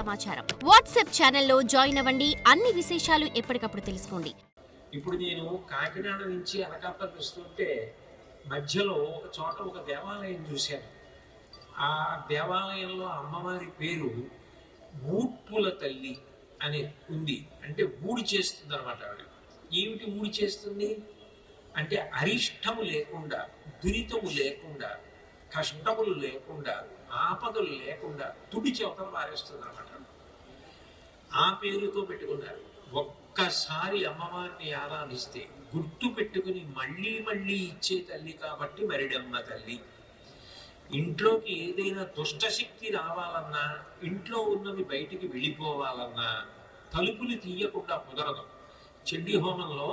సమాచారం. వాట్సాప్ ఛానల్లో జాయిన్ అవ్వండి. అన్ని విశేషాలు ఎప్పటికప్పుడు తెలుసుకోండి. ఇప్పుడు నేను కాకినాడ నుంచి అనకాపల్లి వస్తుంటే మధ్యలో ఒక చోట ఒక దేవాలయం చూశాను. ఆ దేవాలయంలో అమ్మవారి పేరు ఊడ్పుల తల్లి అని ఉంది. అంటే ఊడి చేస్తుంది అనమాట ఆవిడ. ఏమిటి ఊడి చేస్తుంది అంటే అరిష్టము లేకుండా, దురితము లేకుండా, కష్టములు లేకుండా, ఆపదలు లేకుండా తుడిచి అవతల పారేస్తుంది అనమాట. ఆ పేరుతో పెట్టుకున్నారు. ఒక్కసారి అమ్మవారిని ఆరాధిస్తే గుర్తు పెట్టుకుని మళ్ళీ మళ్ళీ ఇచ్చే తల్లి కాబట్టి మరిడమ్మ తల్లి. ఇంట్లోకి ఏదైనా దుష్టశక్తి రావాలన్నా, ఇంట్లో ఉన్నవి బయటికి వెళ్ళిపోవాలన్నా తలుపులు తీయకుండా కుదరదు. చండీ హోమంలో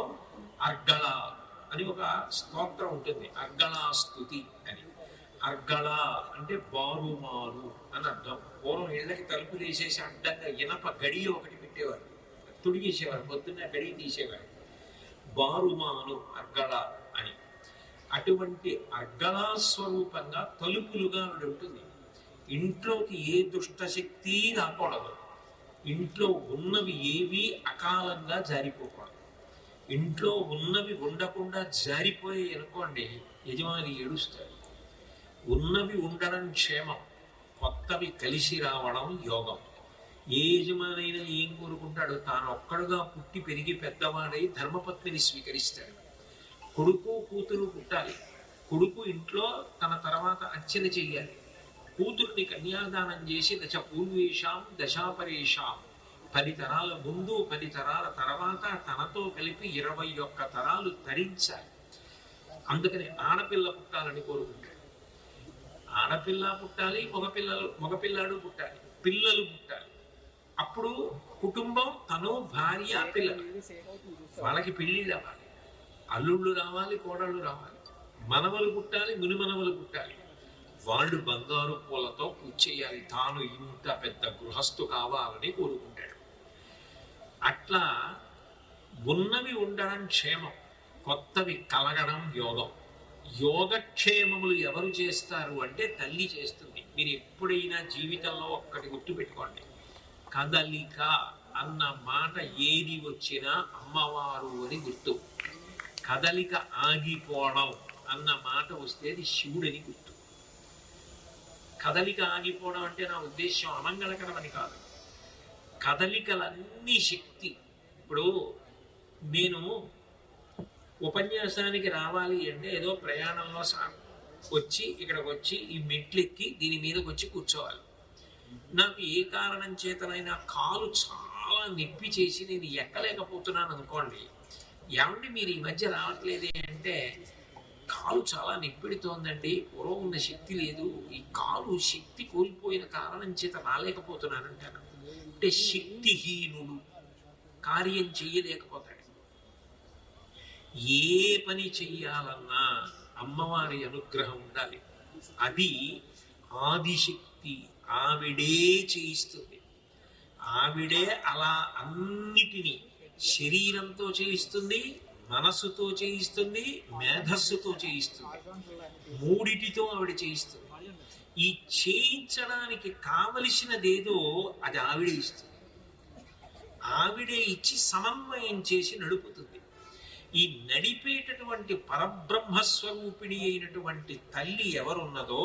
అర్గళ అని ఒక స్తోత్రం ఉంటుంది, అర్గళా స్తుతి అని. అర్గళ అంటే బారుమారు అని అర్థం. పూర్వం ఇళ్ళకి తలుపులు వేసేసి అడ్డంగా ఇనప గడియ ఒకటి పెట్టేవారు, తుడిగేసేవారు, పొద్దున్న గడియ తీసేవారు. బారుమాను అర్గళ అని. అటువంటి అర్గళా స్వరూపంగా తలుపులుగా ఆవిడ ఉంటుంది. ఇంట్లోకి ఏ దుష్టశక్తి రాకూడదు. ఇంట్లో ఉన్నవి ఏవి అకాలంగా జారిపోకూడదు. ఇంట్లో ఉన్నవి ఉండకుండా జారిపోయాయి అనుకోండి, యజమాని ఏడుస్తాడు. ఉన్నవి ఉండడం క్షేమం, కొత్తవి కలిసి రావడం యోగం. ఏ యజమానైనా ఏం కోరుకుంటాడు? తాను ఒక్కడుగా పుట్టి పెరిగి పెద్దవాడై ధర్మపత్నిని స్వీకరిస్తాడు. కొడుకు కూతురు పుట్టాలి. కొడుకు ఇంట్లో తన తర్వాత అర్చన చెయ్యాలి. కూతుర్ని కన్యాదానం చేసి దశ పూర్వేషాం దశాపరేషాం, 10 తరాల ముందు 10 తరాల తర్వాత తనతో కలిపి 21 తరాలు తరించాలి. అందుకని ఆడపిల్ల పుట్టాలని కోరుకుంటాడు. ఆడపిల్ల పుట్టాలి, మగపిల్లాడు పుట్టాలి, పిల్లలు పుట్టాలి. అప్పుడు కుటుంబం తను, భార్య, పిల్లలు, వాళ్ళకి పెళ్ళిళ్ళు అవ్వాలి, అల్లుళ్ళు రావాలి, కోడళ్ళు రావాలి, మనవలు పుట్టాలి, మునిమనవలు పుట్టాలి. వాళ్ళు బంగారు పూలతో పూజ చేయాలి. తాను ఇంత పెద్ద గృహస్థు కావాలని కోరుకుంటాడు. అట్లా ఉన్నవి ఉండడం క్షేమం, కొత్తవి కలగడం యోగం. యోగక్షేమములు ఎవరు చేస్తారు అంటే తల్లి చేస్తుంది. మీరు ఎప్పుడైనా జీవితంలో ఒక్కటి గుర్తుపెట్టుకోండి, కదలిక అన్న మాట ఏది వచ్చినా అమ్మవారు అని గుర్తు. కదలిక ఆగిపోవడం అన్న మాట వస్తే అది శివుడని గుర్తు. కదలిక ఆగిపోవడం అంటే నా ఉద్దేశం అమంగళకరమని కాదు. కదలికలన్నీ శక్తి. ఇప్పుడు నేను ఉపన్యాసానికి రావాలి అంటే ఏదో ప్రయాణంలో వచ్చి ఇక్కడికి వచ్చి ఈ మెట్లెక్కి దీని మీదకి వచ్చి కూర్చోవాలి. నాకు ఏ కారణం చేతనైనా కాలు చాలా నొప్పి చేసి నేను ఎక్కలేకపోతున్నాను అనుకోండి, ఏమంటే మీరు ఈ మధ్య రావట్లేదే అంటే, కాలు చాలా నొప్పిడుతోందండి, పూర్వం ఉన్న శక్తి లేదు, ఈ కాలు శక్తి కోల్పోయిన కారణం చేత రాలేకపోతున్నానంటాను. అంటే శక్తిహీనుడు, కార్యం చెయ్యలేకపోతాడు. ఏ పని చెయ్యాలన్నా అమ్మవారి అనుగ్రహం ఉండాలి. అది ఆదిశక్తి, ఆవిడే చేయిస్తుంది. ఆవిడే అలా అన్నిటినీ శరీరంతో చేయిస్తుంది, మనస్సుతో చేయిస్తుంది, మేధస్సుతో చేయిస్తుంది. మూడిటితో ఆవిడ చేయిస్తుంది. ఈ చేయించడానికి కావలసినదేదో అది ఆవిడే ఇస్తుంది. ఆవిడే ఇచ్చి సమన్వయం చేసి నడుపుతుంది. ఈ నడిపేటటువంటి పరబ్రహ్మస్వరూపిణి అయినటువంటి తల్లి ఎవరున్నదో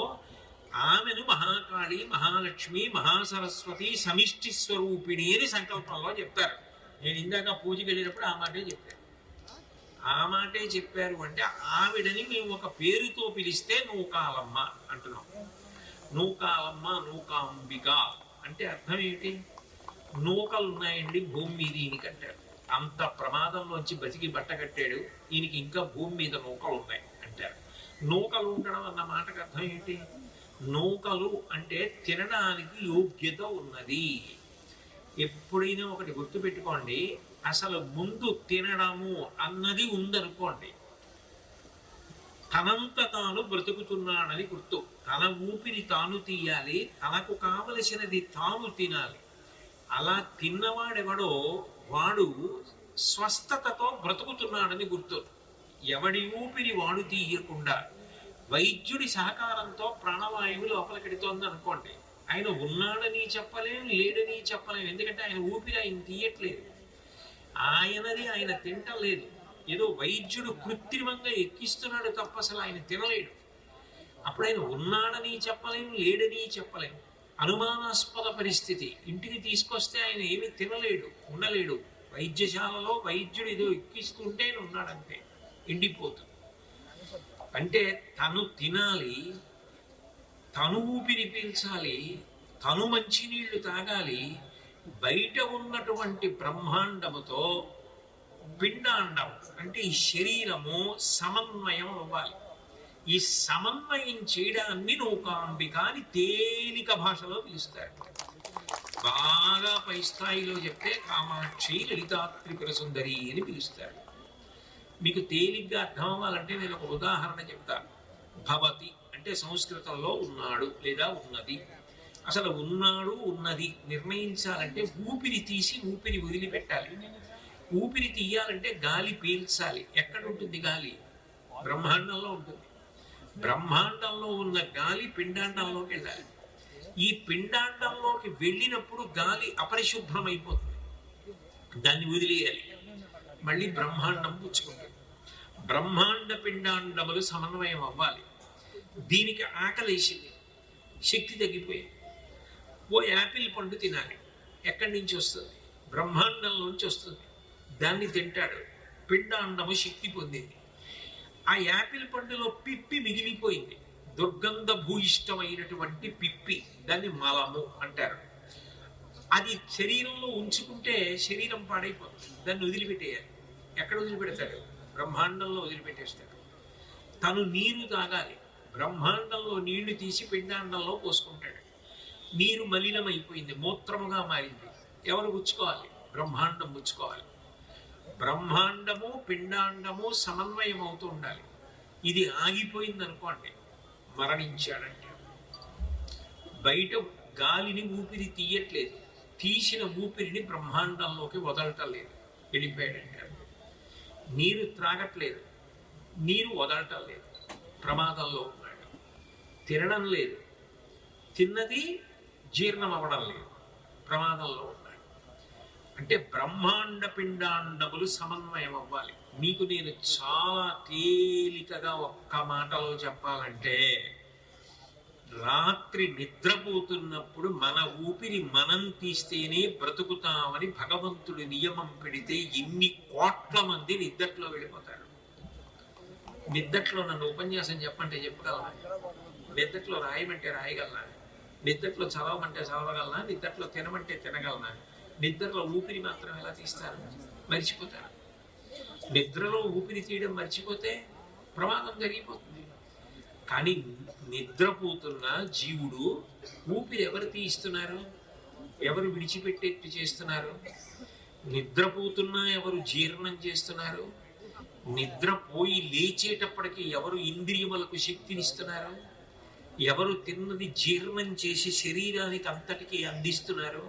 ఆమెను మహాకాళి, మహాలక్ష్మి, మహాసరస్వతి, సమిష్టి స్వరూపిణి అని సంకల్పంలో చెప్తారు. నేను ఇందాక పూజకి వెళ్ళినప్పుడు ఆ మాటే చెప్పాను. ఆ మాటే చెప్పారు అంటే ఆవిడని మేము ఒక పేరుతో పిలిస్తే నూకాలమ్మ అంటున్నాం. నూకాలమ్మ, నూకాంబిక అంటే అర్థం ఏంటి? నూకలు ఉన్నాయండి భూమి మీద ఈయనకి అంటారు. అంత ప్రమాదంలోంచి బతికి బట్ట కట్టాడు, ఈయనకి ఇంకా భూమి మీద నూకలు ఉన్నాయి అంటారు. నూకలు ఉండడం అన్న మాటకు అర్థం ఏంటి? నూకలు అంటే తినడానికి యోగ్యత ఉన్నది. ఎప్పుడైనా ఒకటి గుర్తుపెట్టుకోండి, అసలు ముందు తినడము అన్నది ఉందనుకోండి, తనంత తాను బ్రతుకుతున్నాడని గుర్తు. తన ఊపిరి తాను తీయాలి, తనకు కావలసినది తాను తినాలి. అలా తిన్నవాడెవడో వాడు స్వస్థతతో బ్రతుకుతున్నాడని గుర్తు. ఎవడి ఊపిరి వాడు తీయకుండా వైద్యుడి సహకారంతో ప్రాణవాయువు లోపలికెడుతోంది అనుకోండి, ఆయన ఉన్నాడని చెప్పలేం, లేడని చెప్పలేం. ఎందుకంటే ఆయన ఊపిరి ఆయన తీయట్లేదు. ఆయనది ఆయన తింటలేదు. ఏదో వైద్యుడు కృత్రిమంగా ఎక్కిస్తున్నాడు తప్ప అసలు ఆయన తినలేడు. అప్పుడు ఆయన ఉన్నాడని చెప్పలేం, లేడని చెప్పలేం. అనుమానాస్పద పరిస్థితి. ఇంటికి తీసుకొస్తే ఆయన ఏమీ తినలేడు, ఉండలేడు. వైద్యశాలలో వైద్యుడు ఏదో ఎక్కిస్తుంటే ఆయన ఉన్నాడంతే, ఎండిపోతుంది. అంటే తను తినాలి, తను ఊపిరి పీల్చాలి, తను మంచినీళ్లు తాగాలి. బయట ఉన్నటువంటి బ్రహ్మాండముతో పిండాండం అంటే ఈ శరీరము సమన్వయం అవ్వాలి. ఈ సమన్వయం చేయడాన్ని నౌకాంబిక అని తేలిక భాషలో పిలుస్తారు. బాగా పై స్థాయిలో చెప్తే కామాక్షి లలితా త్రిపుర సుందరి అని పిలుస్తారు. మీకు తేలిగ్గా అర్థం అవ్వాలంటే నేను ఒక ఉదాహరణ చెప్తాను. భవతి అంటే సంస్కృతంలో ఉన్నాడు లేదా ఉన్నది. అసలు ఉన్నాడు ఉన్నది నిర్ణయించాలంటే ఊపిరి తీసి ఊపిరి వదిలిపెట్టాలి. ఊపిరి తీయాలంటే గాలి పీల్చాలి. ఎక్కడ ఉంటుంది గాలి? బ్రహ్మాండంలో ఉంటుంది. బ్రహ్మాండంలో ఉన్న గాలి పిండాండంలోకి వెళ్ళాలి. ఈ పిండాండంలోకి వెళ్ళినప్పుడు గాలి అపరిశుభ్రం అయిపోతుంది, దాన్ని వదిలేయాలి. మళ్ళీ బ్రహ్మాండం పుచ్చుకుంటుంది. బ్రహ్మాండ పిండాండములు సమన్వయం అవ్వాలి. దీనికి ఆకలేసింది, శక్తి తగ్గిపోయింది. ఓ యాపిల్ పండు తినాలి. ఎక్కడి నుంచి వస్తుంది? బ్రహ్మాండంలోంచి వస్తుంది. దాన్ని తింటాడు. పిండాండము శక్తి పొందింది. ఆ యాపిల్ పండులో పిప్పి మిగిలిపోయింది, దుర్గంధ భూయిష్టమైనటువంటి పిప్పి. దాన్ని మలము అంటారు. అది శరీరంలో ఉంచుకుంటే శరీరం పాడైపోతుంది. దాన్ని వదిలిపెట్టేయాలి. ఎక్కడ వదిలిపెడతాడు? బ్రహ్మాండంలో వదిలిపెట్టేస్తాడు. తను నీరు తాగాలి. బ్రహ్మాండంలో నీళ్లు తీసి పిండాండంలో పోసుకుంటాడు. నీరు మలినమైపోయింది, మూత్రముగా మారింది. ఎవరు పుచ్చుకోవాలి? బ్రహ్మాండం పుచ్చుకోవాలి. బ్రహ్మాండము పిండాండము సమన్వయం అవుతూ ఉండాలి. ఇది ఆగిపోయింది అనుకోండి, మరణించాడంటే. బయట గాలిని ఊపిరి తీయట్లేదు, తీసిన ఊపిరిని బ్రహ్మాండంలోకి వదలటం లేదు, వెళ్ళిపోయాడంటారు. నీరు త్రాగట్లేదు, నీరు వదలటం లేదు, ప్రమాదంలో ఉన్నాడు. తినడం లేదు, తిన్నది జీర్ణం అవ్వడం లేదు, ప్రమాదంలో ఉన్నాడు. అంటే బ్రహ్మాండ పిండాండములు సమన్వయం అవ్వాలి. మీకు నేను చాలా తేలికగా ఒక్క మాటలో చెప్పాలంటే, రాత్రి నిద్రపోతున్నప్పుడు మన ఊపిరి మనం తీస్తేనే బ్రతుకుతామని భగవంతుడి నియమం పెడితే ఎన్ని కోట్ల మంది నిద్దట్లో వెళ్ళిపోతారు. నిద్దట్లో నన్ను ఉపన్యాసం చెప్పంటే చెప్పగలనా? నిద్దట్లో రాయమంటే రాయగలనా? నిద్దట్లో చదవమంటే చదవగలనా? నిద్దట్లో తినమంటే తినగలనా? నిద్రలో ఊపిరి మాత్రం ఎలా తీస్తారు? మర్చిపోతారు. నిద్రలో ఊపిరి తీయడం మర్చిపోతే ప్రమాదం జరిగిపోతుంది. కానీ నిద్రపోతున్న జీవుడు ఊపిరి ఎవరు తీయిస్తున్నారు? ఎవరు విడిచిపెట్టేట్టు చేస్తున్నారు? నిద్రపోతున్నా ఎవరు జీర్ణం చేస్తున్నారు? నిద్రపోయి లేచేటప్పటికి ఎవరు ఇంద్రియములకు శక్తినిస్తున్నారు? ఎవరు తిన్నది జీర్ణం చేసి శరీరానికి అంతటికీ అందిస్తున్నారు?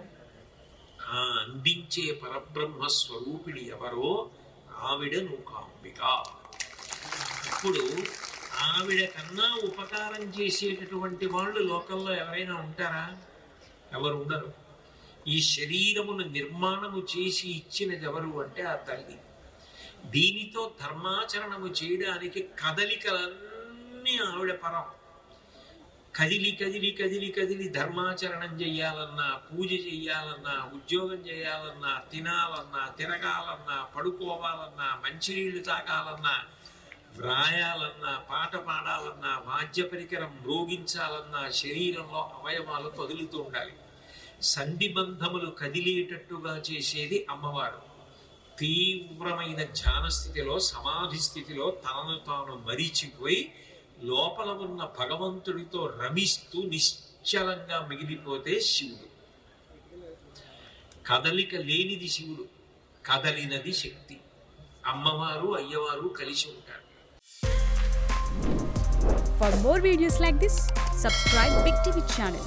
ఆ అందించే పరబ్రహ్మ స్వరూపిణి ఎవరో ఆవిడ నూకాంబిక. ఇప్పుడు ఆవిడ కన్నా ఉపకారం చేసేటటువంటి వాళ్ళు లోకంలో ఎవరైనా ఉంటారా? ఎవరు ఉండరు. ఈ శరీరమును నిర్మాణము చేసి ఇచ్చినది ఎవరు అంటే ఆ తల్లి. దీనితో ధర్మాచరణము చేయడానికి కదలికలన్నీ ఆవిడ పరం. కదిలి కదిలి కదిలి కదిలి ధర్మాచరణం చెయ్యాలన్నా, పూజ చెయ్యాలన్నా, ఉద్యోగం చేయాలన్నా, తినాలన్నా, తిరగాలన్నా, పడుకోవాలన్నా, మంచినీళ్లు తాగాలన్నా, వ్రాయాలన్నా, పాట పాడాలన్నా, వాద్య పరికరం మ్రోగించాలన్నా శరీరంలో అవయవాలు కదులుతూ ఉండాలి. సంధిబంధములు కదిలేటట్టుగా చేసేది అమ్మవారు. తీవ్రమైన ధ్యాన స్థితిలో, సమాధి స్థితిలో తనను తాను మరిచిపోయి లోపల ఉన్న భగవంతుడితో రమిస్తూ నిశ్చలంగా మిగిలిపోతే శివుడు. కదలిక లేనిది శివుడు, కదలినది శక్తి. అమ్మవారు అయ్యవారు కలిసి ఉంటారు. For more videos like this, subscribe Big TV channel.